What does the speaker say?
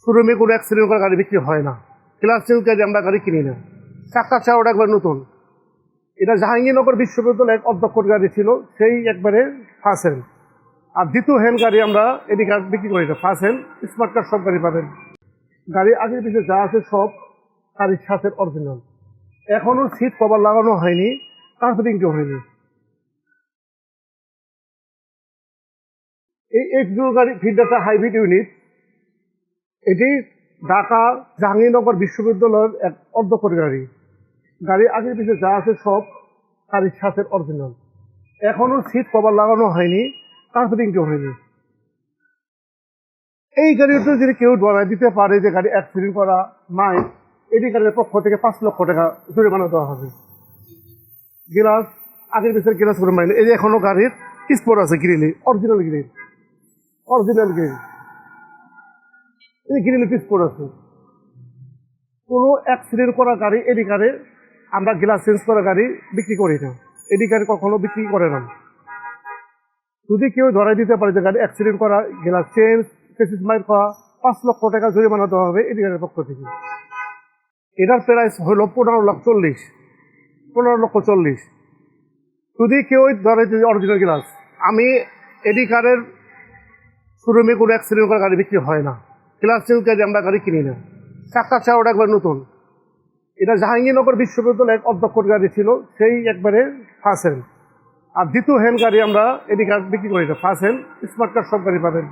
শোরুমে কোনো অ্যাক্সিডেন্ট করা গাড়ি বিক্রি হয় না। ক্লাস চেঞ্জ গাড়ি আমরা গাড়ি কিনি না। চাকা চাওয়াটা একবার নতুন। এটা জাহাঙ্গীরনগর বিশ্ববিদ্যালয়ের অধ্যক্ষর গাড়ি ছিল, সেই একবারে ফার্স্ট হ্যান্ড। আর দ্বিতীয় হ্যান্ড গাড়ি আমরা এদিকে বিক্রি করি না। ফার্স্ট হ্যান্ড স্মার্ট কার্ড সব গাড়ি পাবেন। গাড়ি আগের পিছিয়ে যা আছে সব গাড়ির সাথে অরিজিনাল। এখনো সিট কভার লাগানো হয়নি, কার্পেটিং কেউ হয়নি। এই এক্সডো গাড়ি ফিডারটা হাইব্রিড ইউনিট। এটি ঢাকা জাহাঙ্গীরনগর বিশ্ববিদ্যালয়ের এক অধ্যক্ষর গাড়ি। গাড়ি আগের পিছিয়ে যা আছে সব গাড়ির সাথে অরিজিনাল। এখনো সিট কভার লাগানো হয়নি, কার্পেটিং কেউ হয়নি। এই গাড়িটা যদি কেউ ধরায় দিতে পারে যে গাড়ি অ্যাক্সিডেন্ট করা নাই, এটি গাড়ির পক্ষ থেকে 5 লক্ষ টাকা জরিমানা দেওয়া হবে। গ্লাস আগের পিছের গ্লাস করে মাইনে। এই যে এখনো গাড়ির স্পট আছে, গ্রিলে অরিজিনাল গ্রিল, অরিজিনাল গ্রিল। এই গ্রিলে স্পট আছে। কোনো অ্যাক্সিডেন্ট করা গাড়ি এডি গাড়ি আমরা গ্লাস চেঞ্জ করা গাড়ি বিক্রি করি না। এডি গাড়ি কখনো বিক্রি করে না। যদি কেউ ধরাই দিতে পারে যে গাড়ি অ্যাক্সিডেন্ট করা, গ্লাস চেঞ্জ, চেসিস মাইর করা, 5 লক্ষ টাকা জরিমানা দেওয়া হবে এডি গাড়ির পক্ষ থেকে। এটার প্রাইস হলো 15,40,000। যদি কেউ ধরে যে অরিজিনাল গ্লাস, আমি এডি কারের শোরুমে কোনো অ্যাক্সিডেন্ট করা গাড়ি বিক্রি হয় না। গ্লাস চেঞ্জ গাড়ি আমরা গাড়ি কিনি না। চাকা চাওয়াটা একবার নতুন। এটা জাহাঙ্গীরনগর বিশ্ববিদ্যালয়ের অধ্যক্ষর গাড়ি ছিল, সেই একবারে ফার্স্ট হ্যান্ড। আর দ্বিতীয় হ্যান্ড গাড়ি আমরা এদিকে বিক্রি করি না। ফার্স্ট হ্যান্ড স্মার্ট কার্ড সব গাড়ি পাবেন।